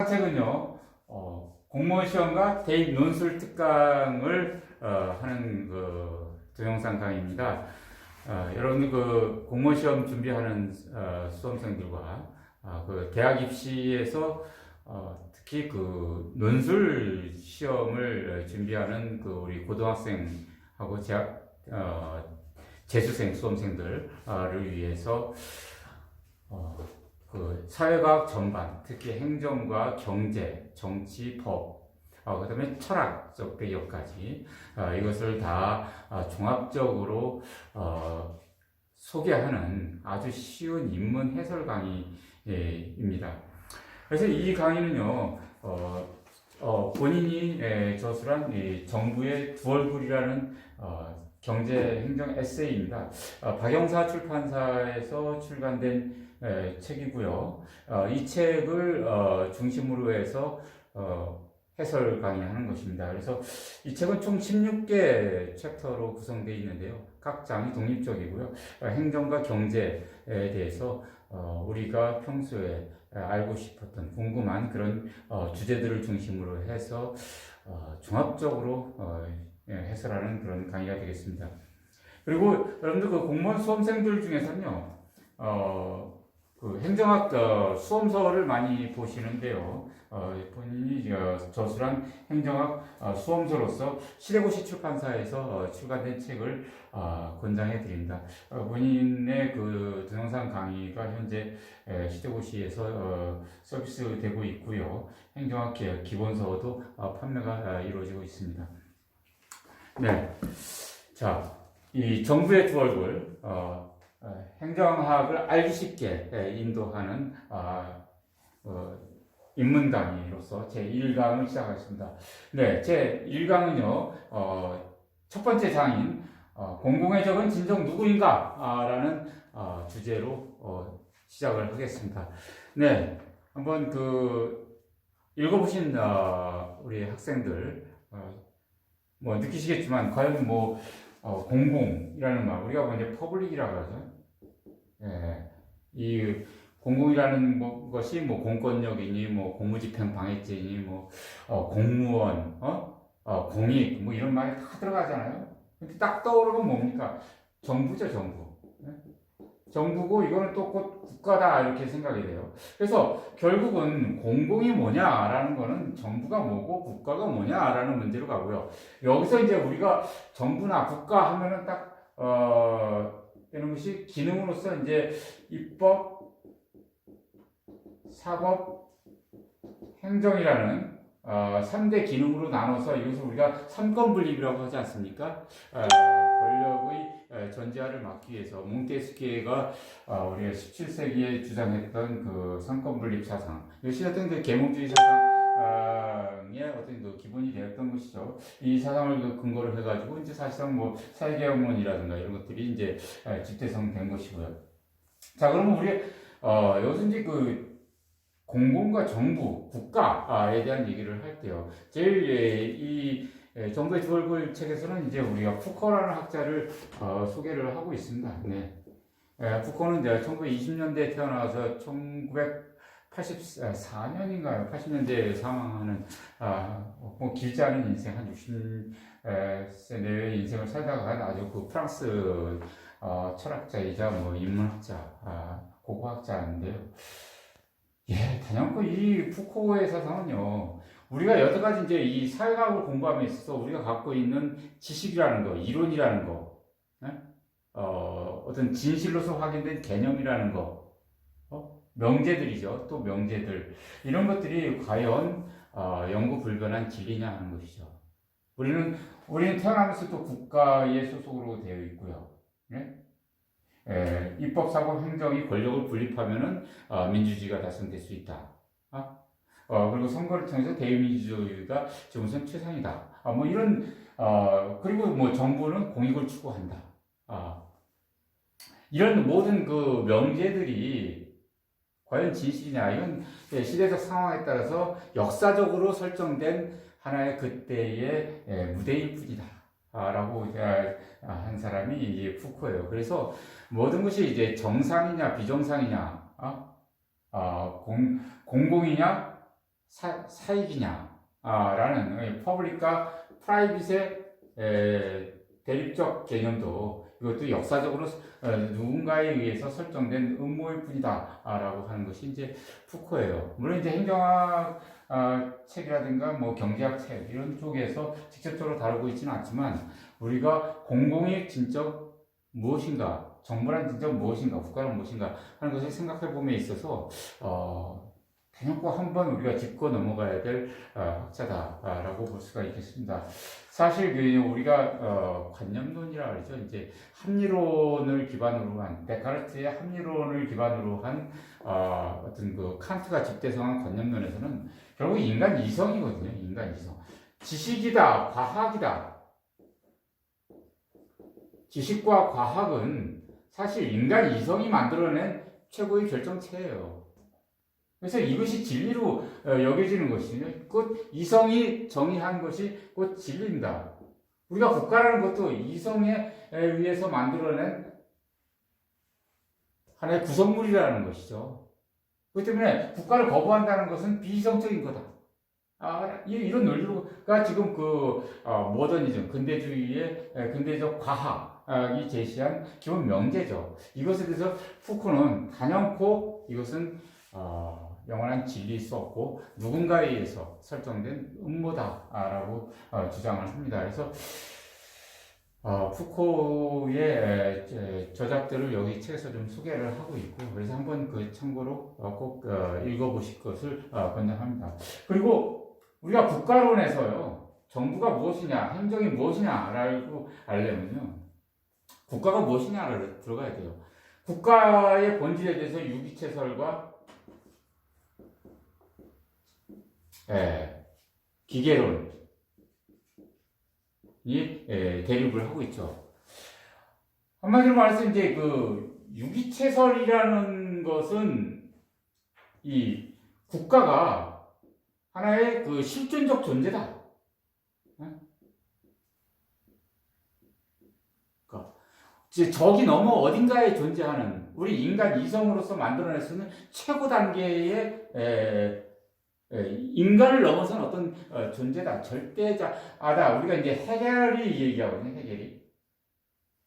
책은요, 공무원 시험과 대입 논술 특강을 하는 그 동영상 강의입니다. 여러분들 그 공무원 시험 준비하는 수험생들과 그 대학 입시에서 특히 그 논술 시험을 준비하는 그 우리 고등학생하고 재수생 수험생들을 위해서 그 사회과학 전반, 특히 행정과 경제, 정치, 법, 그 다음에 철학적 배경까지 이것을 다 종합적으로 소개하는 아주 쉬운 입문 해설 강의입니다. 그래서 이 강의는요, 본인이 저술한 정부의 두 얼굴이라는 경제 행정 에세이입니다. 박영사 출판사에서 출간된 책이고요. 이 책을 중심으로 해서 해설 강의하는 것입니다. 그래서 이 책은 총 16개 챕터로 구성되어 있는데요. 각 장이 독립적이고요. 행정과 경제에 대해서 우리가 평소에 알고 싶었던 궁금한 그런 주제들을 중심으로 해서 종합적으로 해설하는 그런 강의가 되겠습니다. 그리고 여러분들 그 공무원 수험생들 중에서는요, 그 행정학 수험서를 많이 보시는데요. 본인이 저술한 행정학 수험서로서 시대고시 출판사에서 출간된 책을 권장해 드립니다. 본인의 그 동영상 강의가 현재 시대고시에서 서비스되고 있고요. 행정학 기본서도 판매가 이루어지고 있습니다. 네, 자, 이 정부의 두 얼굴. 행정학을 알기 쉽게 인도하는 입문 강의로서 제 1강을 시작하겠습니다. 네, 제 1강은요, 첫 번째 장인, 공공의 적은 진정 누구인가? 라는 주제로 시작을 하겠습니다. 네, 한번 읽어보신 우리 학생들, 뭐 느끼시겠지만, 과연 공공이라는 말, 우리가 먼저 퍼블릭이라고 하죠. 이 공공이라는 것이 공권력이니 공무집행 방해죄니 공무원, 공익 이런 말이 다 들어가잖아요. 근데 딱 떠오르면 뭡니까? 정부죠, 정부. 정부고 이거는 또 곧 국가다 이렇게 생각이 돼요. 그래서 결국은 공공이 뭐냐라는 거는 정부가 뭐고 국가가 뭐냐라는 문제로 가고요. 여기서 이제 우리가 정부나 국가 하면은 딱 이런 것이 기능으로서 이제 입법, 사법, 행정이라는 3대 기능으로 나눠서 이것을 우리가 삼권분립이라고 하지 않습니까? 권력의 전제화를 막기 위해서 몽테스키에가 우리가 17세기에 주장했던 그 삼권분립 사상, 이것이 어떤 그 계몽주의 사상의 어떤 그 기본이 되었던 것이죠. 이 사상을 근거로 해가지고 이제 사실상 사회개혁론이라든가 이런 것들이 이제 집대성된 것이고요. 자, 그러면 우리 여기서 이제 공공과 정부, 국가에 대한 얘기를 할 때요. 제일 이 정부의 두 얼굴 책에서는 이제 우리가 푸커라는 학자를 소개를 하고 있습니다. 네. 푸커는 1920년대에 태어나서 1984년인가요? 80년대에 사망하는 길지 않은 인생, 한 60세 내외의 인생을 살다가 아주 프랑스 철학자이자 인문학자, 고고학자인데요. 단연코 이 푸코의 사상은요, 우리가 여태까지 이제 이 사회학을 공부함에 있어서 우리가 갖고 있는 지식이라는 거, 이론이라는 거, 어떤 진실로서 확인된 개념이라는 거, 명제들이죠. 또 명제들. 이런 것들이 과연 영구 불변한 진리냐 하는 것이죠. 우리는 태어나면서 또 국가의 소속으로 되어 있고요. 네? 입법, 사법, 행정이 권력을 분립하면은 민주주의가 달성될 수 있다. 그리고 선거를 통해서 대의민주주의가 지금선 최상이다. 그리고 정부는 공익을 추구한다. 이런 모든 그 명제들이 과연 진실이냐? 이건 시대적 상황에 따라서 역사적으로 설정된 하나의 그때의 무대일 뿐이다. 라고 한 사람이 이제 푸코예요. 그래서 모든 것이 이제 정상이냐 비정상이냐, 공공이냐 사익이냐 라는 퍼블릭과 프라이빗의 대립적 개념도 이것도 역사적으로 누군가에 의해서 설정된 음모일 뿐이다 라고 하는 것이 이제 푸코예요. 물론 이제 행정학 책이라든가 뭐 경제학 책 이런 쪽에서 직접적으로 다루고 있지는 않지만 우리가 공공의 진적 무엇인가, 정부란 진정 무엇인가, 국가란 무엇인가 하는 것을 생각해 봄에 있어서 대놓고 한번 우리가 짚고 넘어가야 될 학자다라고 볼 수가 있겠습니다. 사실 우리가 관념론이라 그러죠. 이제 합리론을 기반으로 한 데카르트의 합리론을 기반으로 한 어떤 그 칸트가 집대성한 관념론에서는 결국 인간 이성이거든요. 인간 이성. 지식이다, 과학이다. 지식과 과학은 사실 인간 이성이 만들어낸 최고의 결정체예요. 그래서 이것이 진리로 여겨지는 것이며, 곧 이성이 정의한 것이 곧 진리입니다. 우리가 국가라는 것도 이성에 의해서 만들어낸 하나의 구성물이라는 것이죠. 그렇기 때문에 국가를 거부한다는 것은 비이성적인 거다. 이런 논리가 지금 모더니즘, 근대적 과학이 제시한 기본 명제죠. 이것에 대해서 푸코는 단연코 이것은 영원한 진리일 수 없고 누군가에 의해서 설정된 음모다라고 주장을 합니다. 그래서 푸코의 저작들을 여기 책에서 좀 소개를 하고 있고, 그래서 한번 참고로 꼭 읽어보실 것을 권장합니다. 그리고 우리가 국가론에서요, 정부가 무엇이냐, 행정이 무엇이냐라고 알려면요, 국가가 무엇이냐를 들어가야 돼요. 국가의 본질에 대해서 유기체설과 기계론이 대립을 하고 있죠. 한마디로 말해서 이제 유기체설이라는 것은 이 국가가 하나의 실존적 존재다. 적이 넘어 어딘가에 존재하는 우리 인간 이성으로서 만들어낼 수 있는 최고 단계의 인간을 넘어선 어떤 존재다, 절대자다. 우리가 이제 헤겔이 얘기하거든요.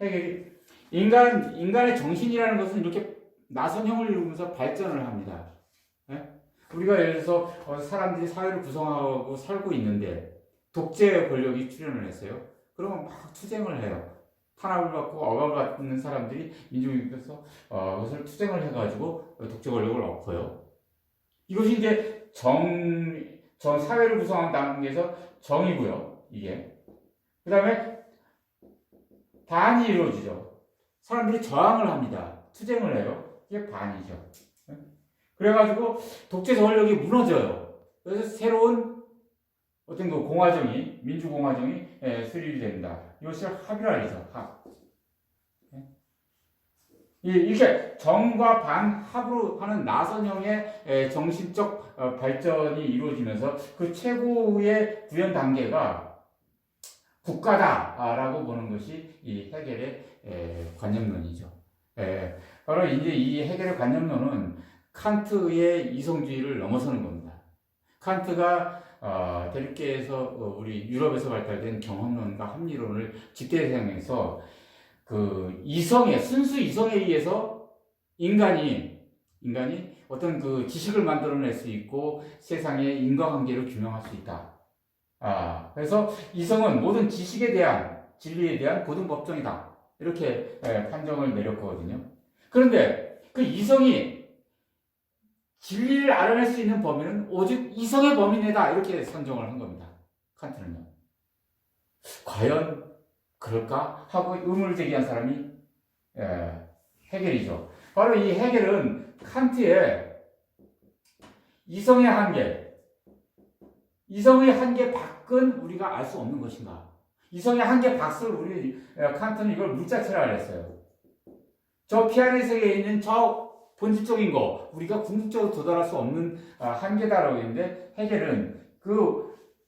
헤겔이 인간의 정신이라는 것은 이렇게 나선형을 이루면서 발전을 합니다. 우리가 예를 들어서 사람들이 사회를 구성하고 살고 있는데 독재 권력이 출현을 했어요. 그러면 막 투쟁을 해요. 탄압을 받고 억압을 받는 사람들이 민주주의에서 그것을 투쟁을 해가지고 독재 권력을 엎어요. 이것이 이제 사회를 구성한 단계에서 정이고요, 이게. 그 다음에 반이 이루어지죠. 사람들이 저항을 합니다. 투쟁을 해요. 이게 반이죠. 그래가지고 독재 권력이 무너져요. 그래서 새로운 어떤 민주공화정이 수립이 됩니다. 이것이 합이라죠, 합. 이렇게 정과 반 합으로 하는 나선형의 정신적 발전이 이루어지면서 그 최고의 구현 단계가 국가다라고 보는 것이 이 헤겔의 관념론이죠. 바로 이제 이 헤겔의 관념론은 칸트의 이성주의를 넘어서는 겁니다. 칸트가 대륙계에서 우리 유럽에서 발달된 경험론과 합리론을 집대성해서 순수 이성에 의해서 인간이 어떤 지식을 만들어낼 수 있고 세상의 인과관계를 규명할 수 있다. 그래서 이성은 모든 지식에 대한 진리에 대한 고등법정이다. 이렇게 판정을 내렸거든요. 그런데 그 이성이 진리를 알아낼 수 있는 범위는 오직 이성의 범위 내다. 이렇게 선정을 한 겁니다. 칸트는요. 과연 그럴까? 하고 의문을 제기한 사람이 헤겔이죠. 바로 이 헤겔은 칸트의 이성의 한계 밖은 우리가 알 수 없는 것인가? 이성의 한계 밖을 칸트는 이걸 물자체라 그랬어요. 저 피아노의 세계에 있는 저 본질적인 거, 우리가 궁극적으로 도달할 수 없는 한계다라고 했는데, 헤겔은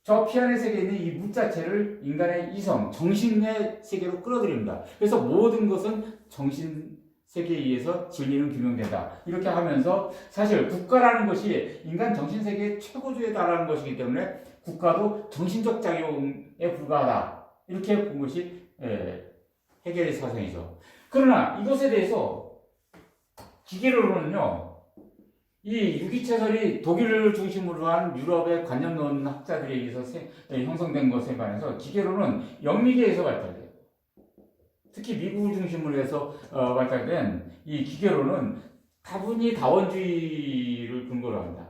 저 피아노의 세계에 있는 이 물자체를 인간의 이성, 정신의 세계로 끌어들입니다. 그래서 모든 것은 정신 세계에 의해서 진리는 규명된다. 이렇게 하면서 사실 국가라는 것이 인간 정신세계의 최고조에 달하는 것이기 때문에 국가도 정신적 작용에 불과하다. 이렇게 본 것이 헤겔의 사상이죠. 그러나 이것에 대해서 기계론은요, 이 유기체설이 독일을 중심으로 한 유럽의 관념론 학자들에 의해서 형성된 것에 반해서 기계론은 영미계에서 발달돼요. 특히 미국을 중심으로 해서 발달된 이 기계론은 다분히 다원주의를 근거로 합니다.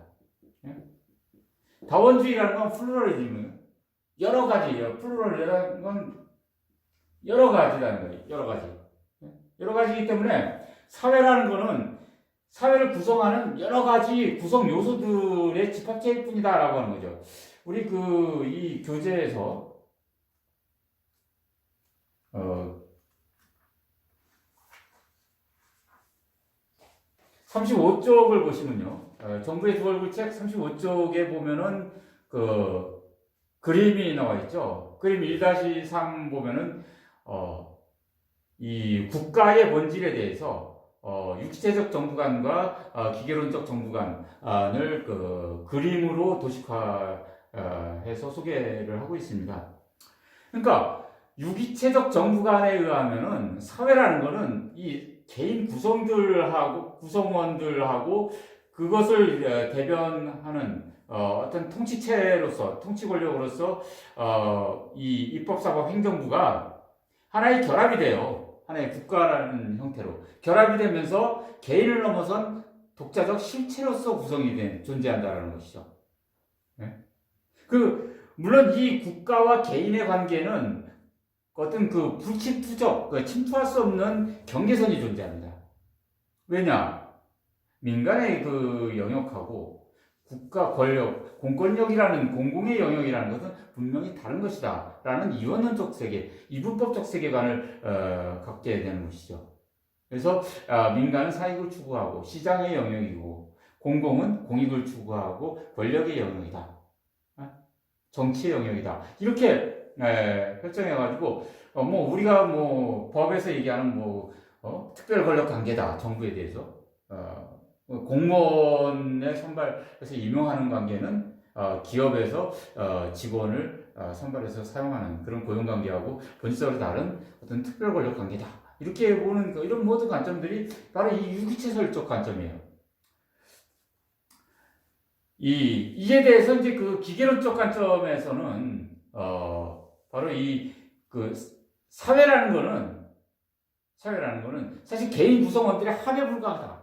다원주의라는 건 플루럴리즘은 여러 가지예요. 플루럴이라는 건 여러 가지라는 거예요. 여러 가지. 여러 가지이기 때문에 사회라는 거는 사회를 구성하는 여러 가지 구성 요소들의 집합체일 뿐이다라고 하는 거죠. 우리 이 교재에서 35쪽을 보시면요. 정부의 두 얼굴 책 35쪽에 보면은 그림이 나와 있죠. 그림 1-3 보면은 이 국가의 본질에 대해서 육체적 정부관과 기계론적 정부관을 그림으로 도식화해서 소개를 하고 있습니다. 그러니까 유기체적 정부관에 의하면은 사회라는 거는 이 개인 구성원들하고 그것을 대변하는 어떤 통치체로서, 통치 권력으로서 이 입법사법 행정부가 하나의 결합이 돼요. 하나의 국가라는 형태로 결합이 되면서 개인을 넘어선 독자적 실체로서 구성이 된 존재한다라는 것이죠. 네? 물론 이 국가와 개인의 관계는 어떤 불침투적, 침투할 수 없는 경계선이 존재합니다. 왜냐? 민간의 영역하고 국가 권력, 공권력이라는 공공의 영역이라는 것은 분명히 다른 것이다. 라는 이원론적 세계, 이분법적 세계관을 갖게 되는 것이죠. 그래서 민간은 사익을 추구하고 시장의 영역이고 공공은 공익을 추구하고 권력의 영역이다. 정치의 영역이다. 이렇게 설정해가지고 우리가 법에서 얘기하는 특별 권력 관계다. 정부에 대해서 공무원의 선발해서 임용하는 관계는 기업에서 직원을 선발해서 사용하는 그런 고용관계하고 본질적으로 다른 어떤 특별 권력 관계다. 이렇게 보는 이런 모든 관점들이 바로 이 유기체설적 관점이에요. 이에 대해서 이제 기계론적 관점에서는 바로 사회라는 거는 사실 개인 구성원들의 합에 불과하다.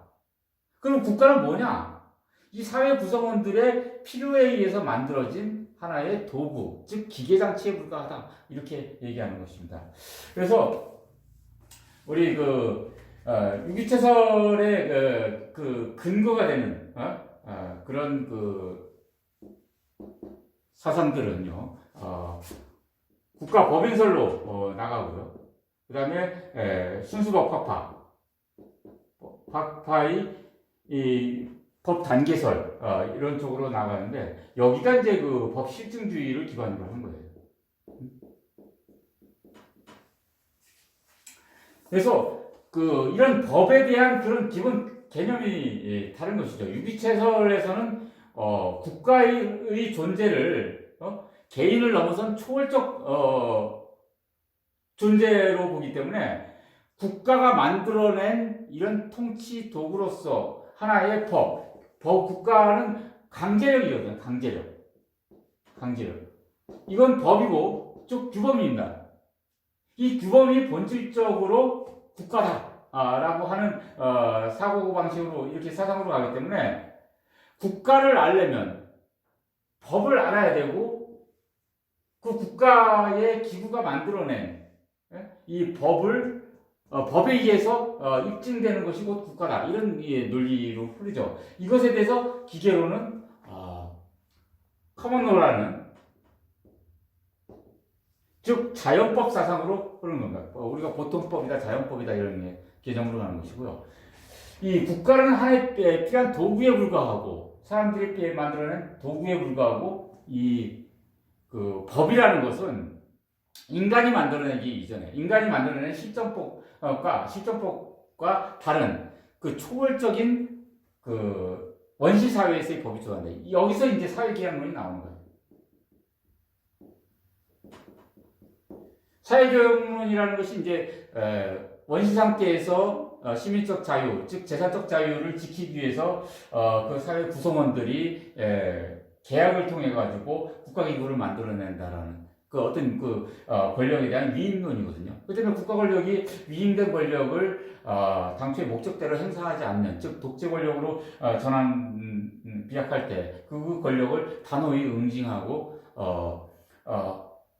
그럼 국가는 뭐냐? 이 사회 구성원들의 필요에 의해서 만들어진 하나의 도구, 즉 기계장치에 불과하다. 이렇게 얘기하는 것입니다. 그래서 우리 유기체설의 근거가 되는 그런 사상들은요, 국가 법인설로 나가고요. 그 다음에 순수법 학파의 이 법 단계설 이런 쪽으로 나가는데 여기가 이제 법 실증주의를 기반으로 하는 거예요. 그래서 이런 법에 대한 그런 기본 개념이 다른 것이죠. 유기체설에서는 국가의 존재를 개인을 넘어선 초월적 존재로 보기 때문에 국가가 만들어낸 이런 통치 도구로서 하나의 국가는 강제력이거든요. 강제력. 이건 법이고 즉 규범입니다. 이 규범이 본질적으로 국가다라고 하는 사고 방식으로 이렇게 사상으로 가기 때문에 국가를 알려면 법을 알아야 되고 그 국가의 기구가 만들어낸 이 법에 의해서 입증되는 것이 곧 국가다. 이런 논리로 풀리죠. 이것에 대해서 기계로는 커먼로라는 즉 자연법 사상으로 흐르는 겁니다. 우리가 보통법이다, 자연법이다 이런 개념으로 가는 것이고요. 이 국가는 하나의 필요한 도구에 불과하고 사람들이 만들어낸 도구에 불과하고 이 법이라는 것은 인간이 만들어내기 이전에 인간이 만들어낸 실정법과 법과 다른 그 초월적인 그 원시 사회에서의 법이 주어진다. 여기서 이제 사회계약론이 나오는 거예요. 사회계약론이라는 것이 이제 원시 상태에서 시민적 자유, 즉 재산적 자유를 지키기 위해서 그 사회 구성원들이 계약을 통해 가지고 국가기구를 만들어낸다라는 그 어떤 그 권력에 대한 위임론이거든요. 그 때문에 국가 권력이 위임된 권력을 당초의 목적대로 행사하지 않는, 즉 독재 권력으로 비약할 때 그 권력을 단호히 응징하고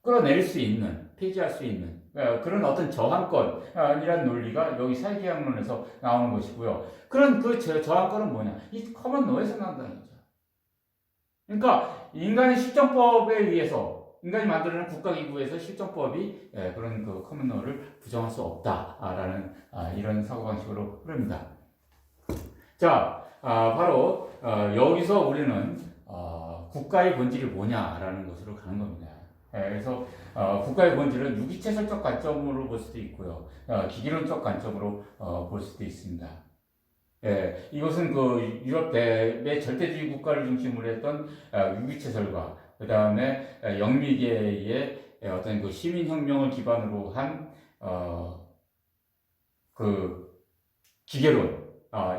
끌어내릴 수 있는, 폐지할 수 있는 그런 어떤 저항권이라는 논리가 여기 사회계약론에서 나오는 것이고요. 그런 그 저항권은 뭐냐? 이 커먼노에서 나온다는 거죠. 그러니까 인간의 실정법에 의해서 인간이 만들어낸 국가기구에서 실정법이 그런 그 커먼노를 부정할 수 없다라는 이런 사고방식으로 흐릅니다. 자, 바로 여기서 우리는 국가의 본질이 뭐냐라는 것으로 가는 겁니다. 그래서 국가의 본질은 유기체설적 관점으로 볼 수도 있고요, 기계론적 관점으로 볼 수도 있습니다. 이것은 그 유럽 대의 절대주의 국가를 중심으로 했던 유기체설과 그 다음에 영미계의 어떤 그 시민혁명을 기반으로 한 그 기계론,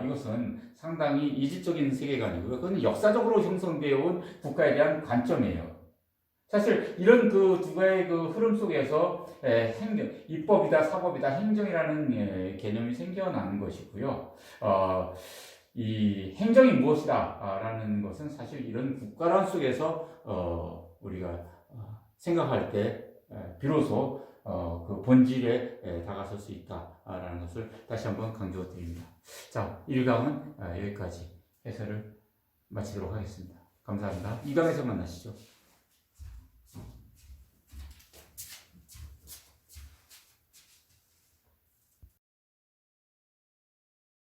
이것은 상당히 이질적인 세계관이고요. 그건 역사적으로 형성되어 온 국가에 대한 관점이에요. 사실 이런 그 두 가지의 그 흐름 속에서 입법이다, 사법이다, 행정이라는 개념이 생겨나는 것이고요. 이 행정이 무엇이다라는 것은 사실 이런 국가란 속에서 우리가 생각할 때 비로소 그 본질에 다가설 수 있다라는 것을 다시 한번 강조드립니다. 자, 1강은 여기까지 해설을 마치도록 하겠습니다. 감사합니다. 2강에서 만나시죠.